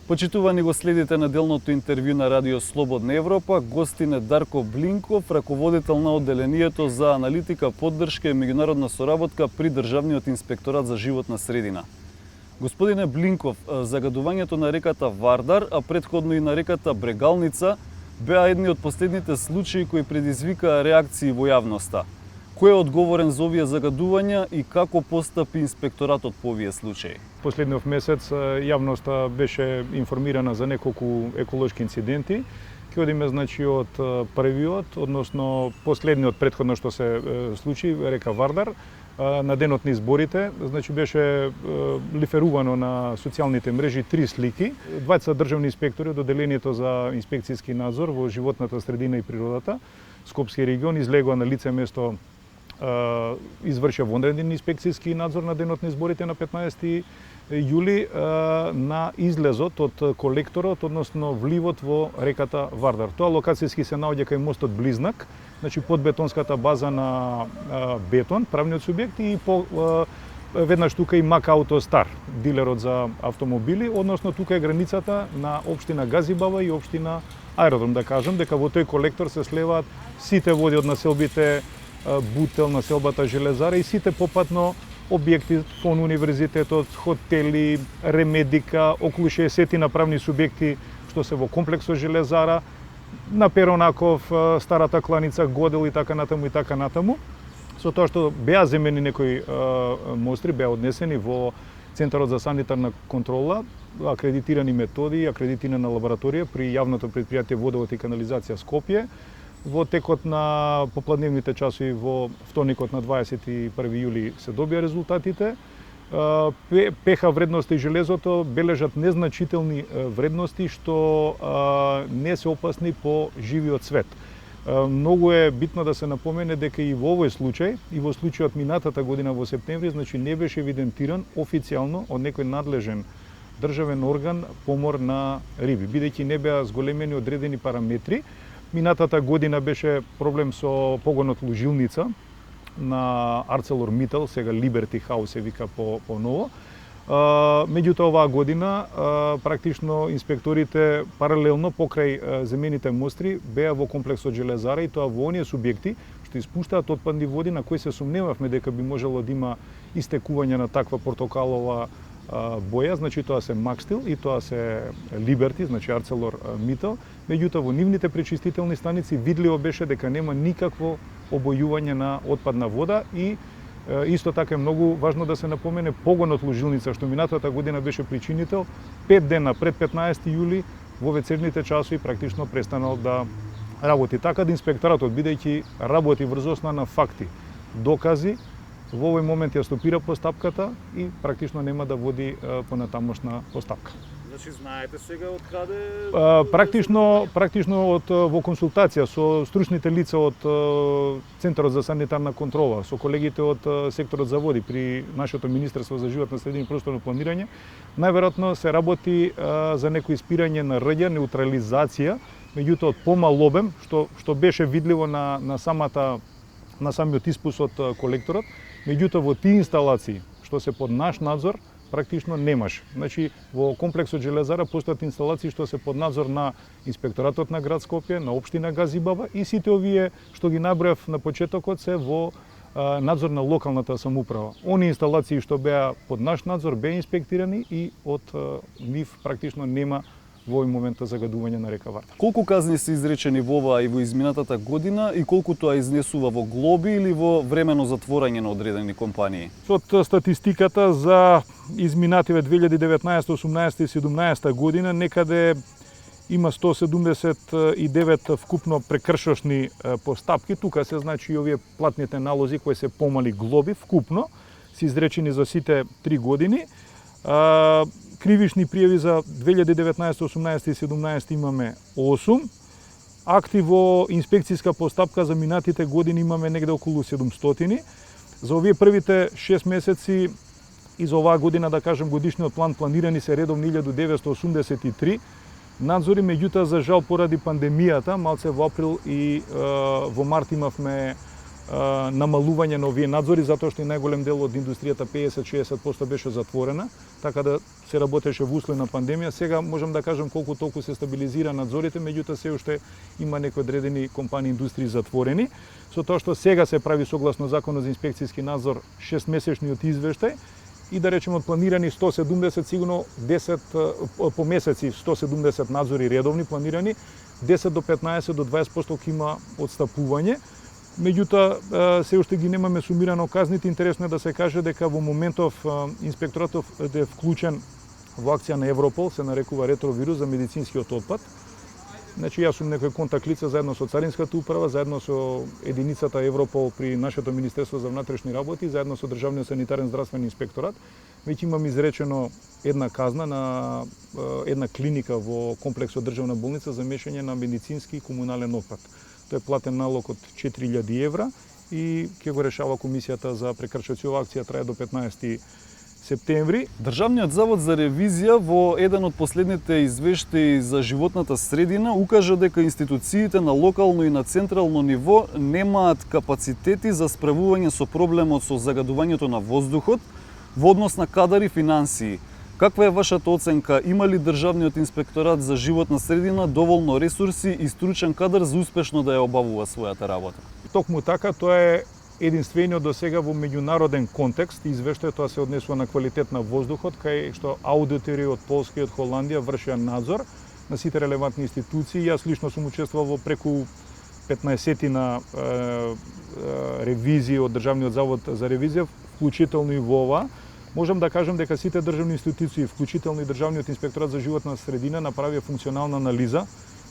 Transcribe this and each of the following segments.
Почитувани го следите неделното интервју на Радио Слободна Европа. Гостин е Дарко Блинков, раководител на одделението за аналитика, поддршка и меѓународна соработка при Државниот инспекторат за животна средина. Господине Блинков, загадувањето на реката Вардар, а претходно и на реката Брегалница, беа едни од последните случаи кои предизвикаа реакции во јавноста. Кој е одговорен за овие загадувања и како постапи инспекторатот по овие случаи? Последниот месец јавноста беше информирана за неколку еколошки инциденти. Ќе одиме од првиот, односно последниот претходно што се случи, река Вардар, на денот на изборите, беше лиферувано на социјалните мрежи 3 слики. Двајца државни инспектори од одделението за инспекцијски надзор во животната средина и природата, Скопски регион, излегоа на лице место, извршија вонреден инспекцијски надзор на денот на изборите на 15 јули на излезот од колекторот, односно вливот во реката Вардар. Тоа локацијски се наоѓа кај мостот Близнак, под бетонската база на Бетон, правниот субјект, и веднаш тука и Мак Ауто Стар, дилерот за автомобили, односно тука е границата на општина Газибава и општина Аеродром, да кажам, дека во тој колектор се слеваат сите води од населбите Бутел, населбата Железара и сите попатно објекти фон универзитетот, хотели, ремедика, околу 60 направни субјекти што се во комплексот Железара, на Перонаков, старата кланица Годел и така натаму и така натаму. Со тоа што беа земени некои мостри, беа однесени во Центарот за санитарна контрола, акредитирани методи, акредитирана лабораторија при јавното претпријатие Водовод и канализација Скопје. Во текот на попладневните часови во вторникот на 21 јули се добија резултатите. ПХ вредности и железото бележат незначителни вредности што не се опасни по живиот свет. Многу е битно да се напомене дека и во овој случај, и во случајот минатата година во септември, не беше евидентиран официјално од некој надлежен државен орган помор на риби, бидејќи не беа зголемени одредени параметри. Минатата година беше проблем со погонот Лужилница на ArcelorMittal, сега Liberty House се вика по ново. Меѓутоа оваа година практично инспекторите паралелно покрај земените мостри беа во комплексот Железара, и тоа во оние субјекти што испуштаат отпадни води на кои се сумневавме дека би можело да има истекување на таква портокалова боја, тоа се Макстил и тоа се Liberty, ArcelorMittal. Меѓутоа во нивните пречистителни станици видливо беше дека нема никакво обојување на отпадна вода, и исто така е многу важно да се напомене погонот Лужилница, што минатата година беше причинител, 5 дена пред 15 јули во вечерните часови практично престанал да работи. Така да инспекторатот, бидејќи работи врз основа на факти, докази, во овој момент ја стопира постапката и практично нема да води понатамошна постапка. Значи знаете сега од каде? Практично во консултација со стручните лица од Центарот за санитарна контрола, со колегите од секторот за води при нашето Министерство за животна средина и просторно планирање, најверојатно се работи за некој спирање на рѓа, неутрализација, меѓутоа од помал обем, што беше видливо на самиот испус од колекторот. Меѓутоа во тие инсталации што се под наш надзор практично немаш. Во комплексот Железара постојат инсталации што се под надзор на инспекторатот на град Скопје, на општина Газибава, и сите овие што ги набројав на почетокот се во надзор на локалната самоуправа. Они инсталации што беа под наш надзор беа инспектирани и од нив практично нема во овој момент загадување на река Вардар. Колку казни се изречени во оваа и во изминатата година, и колку тоа изнесува во глоби или во времено затворање на одредени компании? Од статистиката за изминативе 2019, 18 и 17 година некаде има 179 вкупно прекршошни постапки. Тука се и овие платните налози кои се помали глоби вкупно се изречени за сите 3 години. Кривишни пријави за 2019, 18 и 17 имаме 8. Акти во инспекцијска постапка за минатите години имаме негде околу 700. За овие првите 6 месеци и за оваа година, да кажем, годишниот план планирани се редовно 1983 надзори, меѓутоа за жал поради пандемијата, малце во април и во март имавме намалување на овие надзори, затоа што и најголем дел од индустријата, 50-60% беше затворена, така да се работеше во услови на пандемија. Сега можам да кажам колку толку се стабилизира надзорите, меѓутоа се уште има некои одредени компании, индустрии затворени, со тоа што сега се прави согласно Законот за инспекцијски надзор 6-месечниот извештај, и да речеме од планирани 170, сигурно 10 по месеци 170 надзори редовни планирани, 10 до 15 до 20% ќе има отстапување. Меѓутоа, се уште ги немаме сумирано казните. Интересно е да се каже дека во моментов инспекторатов е вклучен во акција на Европол, се нарекува ретровирус за медицинскиот отпад. Значи, јас сум некој контакт лица заедно со Царинската управа, заедно со единицата Европол при нашето Министерство за внатрешни работи, заедно со Државниот санитарен здравствен инспекторат. Веќе имам изречено една казна на една клиника во комплексот државна болница за мешање на медицински и комунален отпад. Тој е платен налог од 4000 евра и ќе го решава комисијата за прекршоци. Ова акција трае до 15 септември. Државниот завод за ревизија во еден од последните извештаи за животната средина укажа дека институциите на локално и на централно ниво немаат капацитети за справување со проблемот со загадувањето на воздухот во однос на кадар и финансии. Каква е вашата оценка? Има ли Државниот инспекторат за животна средина доволно ресурси и стручен кадар за успешно да ја обавува својата работа? Токму така, тоа е единствениот до сега во меѓународен контекст. Извештајот тоа се однесува на квалитет на воздухот, кај што аудитори од Полска и од Холандија вршеа надзор на сите релевантни институции. Јас лично сум учествувал во преку 15 на ревизии од Државниот завод за ревизија, вклучително и во ова. Можам да кажам дека сите државни институции, вклучително и Државниот инспекторат за животна средина, направија функционална анализа.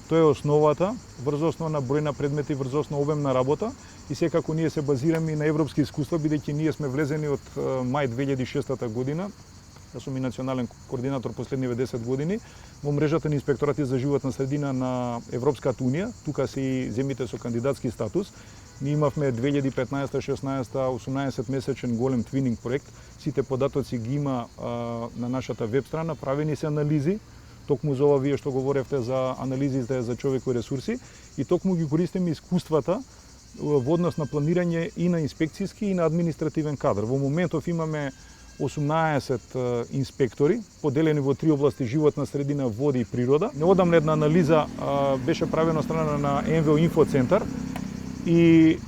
Тоа е основата, врз основа на број на предмети, врз основа обем на работа, и секако ние се базираме и на европски искуства, бидејќи ние сме влезени од мај 2006 година. Јас сум и национален координатор последниве 10 години во мрежата на инспекторати за животна средина на Европската унија. Тука се и земите со кандидатски статус. Ние имавме 2015, 16, 18 месечен голем твининг проект. Сите податоци ги има на нашата веб страна, правени се анализи, токму за ова вие што говоревте за анализите за човекови ресурси, и токму ги користиме искуствата во однос на планирање и на инспекцијски и на административен кадар. Во моментов имаме 18 инспектори, поделени во 3 области: животна средина, води и природа. Неодамна една анализа беше правена од страна на МВО Инфоцентар, и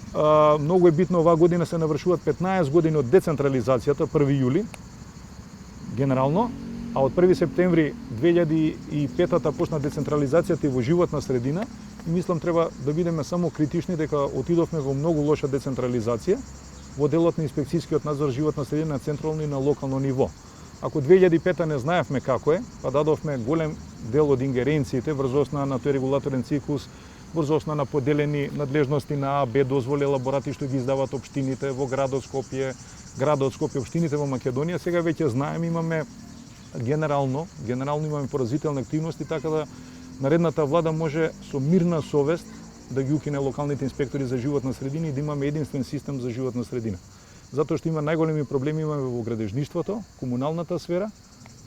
многу е битно, оваа година се навршуваат 15 години од децентрализацијата, 1 јули, генерално, а од 1 септември 2005 почна децентрализацијата и во животна средина, и мислам треба да бидеме само критични дека отидовме во многу лоша децентрализација во делот на инспекцијскиот надзор животна средина на централно и на локално ниво. Ако 2005 не знаевме како е, па дадовме голем дел од ингеренциите врз основа на тој регулаторен циклус, врз основа на поделени надлежности на А, Б дозволи, елаборати што ги издаваат општините во градот Скопје, општините во Македонија. Сега веќе знаеме, имаме генерално имаме поразвителни активности, така да наредната влада може со мирна совест да ги укине локалните инспектори за животна средина и да имаме единствен систем за животна средина. Затоа што има најголеми проблеми имаме во градежништвото, комуналната сфера,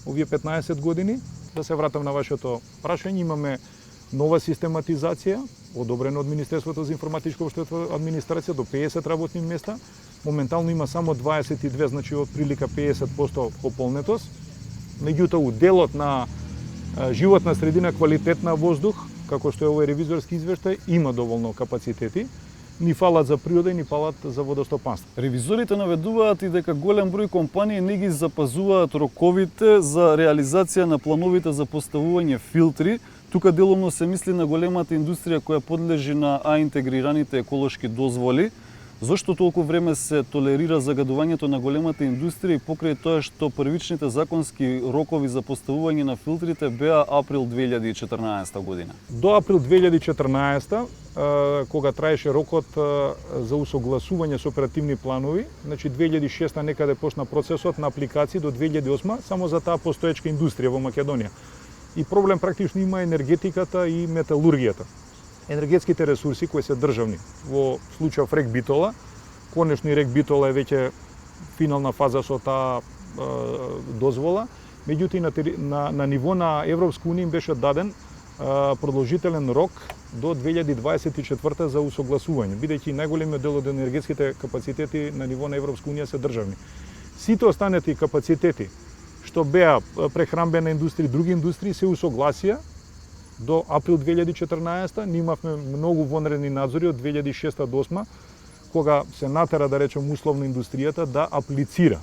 овие 15 години. Да се вратам на вашето прашање, имаме нова систематизација, одобрена од Министерството за информатичко општество администрација, до 50 работни места. Моментално има само 22, значи од прилика 50% пополнетост. Меѓутоа, делот на животна средина, квалитет на воздух, како што е овој ревизорски извештај, има доволно капацитети. Ни фалат за природа и ни фалат за водостопанство. Ревизорите наведуваат и дека голем број компании не ги запазуваат роковите за реализација на плановите за поставување филтри. Тука делумно се мисли на големата индустрија која подлежи на А-интегрираните еколошки дозволи. Зошто толку време се толерира загадувањето на големата индустрија и покрај тоа што првичните законски рокови за поставување на филтрите беа април 2014 година? До април 2014, кога траеше рокот за усогласување со оперативни планови, значи 2006 некаде почна процесот на апликации до 2008 само за таа постоечка индустрија во Македонија. И проблем практично има енергетиката и металургијата. Енергетските ресурси кои се државни, во случајов рек Битола, конечно и рек Битола е веќе финална фаза со таа дозвола, меѓутоа на ниво на Европска унија им беше даден продолжителен рок до 2024 за усогласување, бидејќи најголемиот дел од енергетските капацитети на ниво на Европска унија се државни. Сите останати капацитети што беа прехранбена индустрија и други индустрии се усогласија до април 2014. Ние имавме многу вонредни надзори од 2006 до 2008, кога се натера, да речем, условно индустријата да аплицира.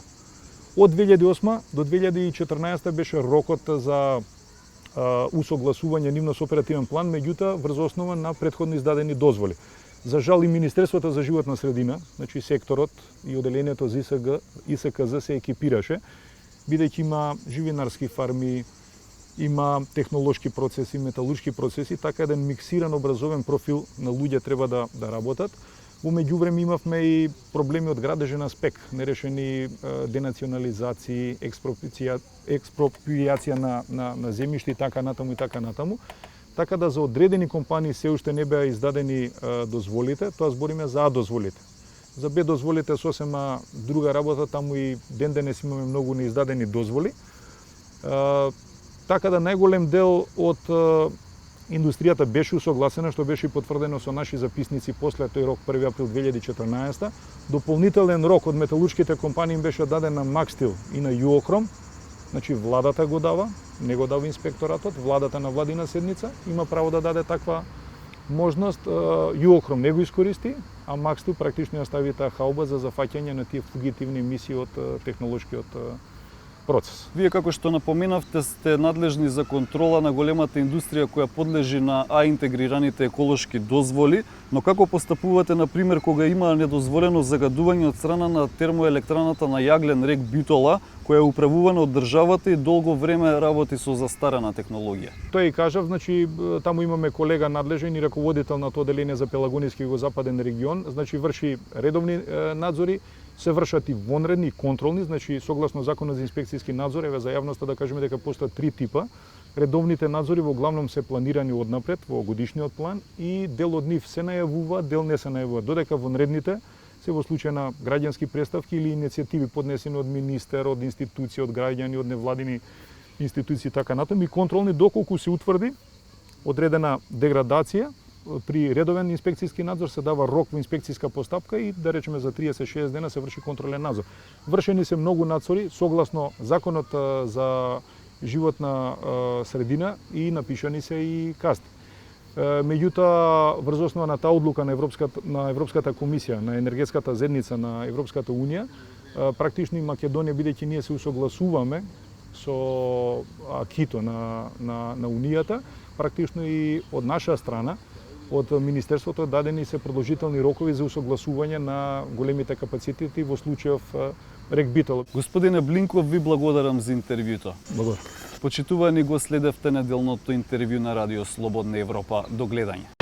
Од 2008 до 2014 беше рокот за усогласување нивно со оперативен план, меѓутоа врз основа на претходно издадени дозволи. За жал и Министерството за животна средина, значи секторот и оделението за ИСКЗ се екипираше, бидејќи има живинарски фарми, има технолошки процеси, металуршки процеси, така еден миксиран образовен профил на луѓе треба да работат. Во меѓувреме имавме и проблеми од градежен аспект, нерешени денационализации, експроприација на земјиште и така натаму и така натаму. Така да за одредени компании се уште не беа издадени дозволите, тоа збориме за А дозволите. За Б дозволите сосема друга работа, таму и ден денес имаме многу неиздадени дозволи. Така да најголем дел од индустријата беше усогласена, што беше потврдено со наши записници после тој рок 1 април 2014. Дополнителен рок од металуршките компании им беше даден на Макстил и на Юокром. Значи владата го дава, не го дава инспекторатот, владата на владина седница има право да даде таква можност. Юокром не го искористи, а Макстил практично ја стави таа хауба за зафаќање на тие фугитивни емисии од технолошкиот процес. Вие, како што напоменавте, сте надлежни за контрола на големата индустрија која подлежи на А интегрираните еколошки дозволи, но како постапувате, например, кога има недозволено загадување од страна на термоелектраната на јаглен рек Битола, која е управувана од државата и долго време работи со застарена технологија? Тоа и кажав, значи таму имаме колега надлежен и раководител на тоа оделение за Пелагонски и Југозападен регион, значи врши редовни надзори, се вршат и вонредни и контролни, значи согласно Законот за инспекцијски надзор, еве за јавноста да кажеме дека постојат три типа. Редовните надзори во главном се планирани однапред во годишниот план и дел од нив се најавува, дел не се најавува, додека вонредните се во случај на граѓански представки или иницијативи поднесени од министер, од институции, од граѓани, од невладини институции така натаму и контролни доколку се утврди одредена деградација. При редовен инспекцијски надзор се дава рок во инспекцијска постапка и да речеме за 36 дена се врши контролен надзор. Вршени се многу надзори согласно Законот за животна средина и напишани се и казни. Меѓутоа, врз основа на таа одлука на Европската комисија, на енергетската зедница на Европската унија, практично и Македонија, бидејќи ние се усогласуваме со акито на унијата, практично и од наша страна, од Министерството дадени се продолжителни рокови за усогласување на големите капацитети во случајов рек Битола. Господине Блинков, ви благодарам за интервјуто. Благодарам. Почитувани, го следевте неделното интервју на Радио Слободна Европа. До гледање.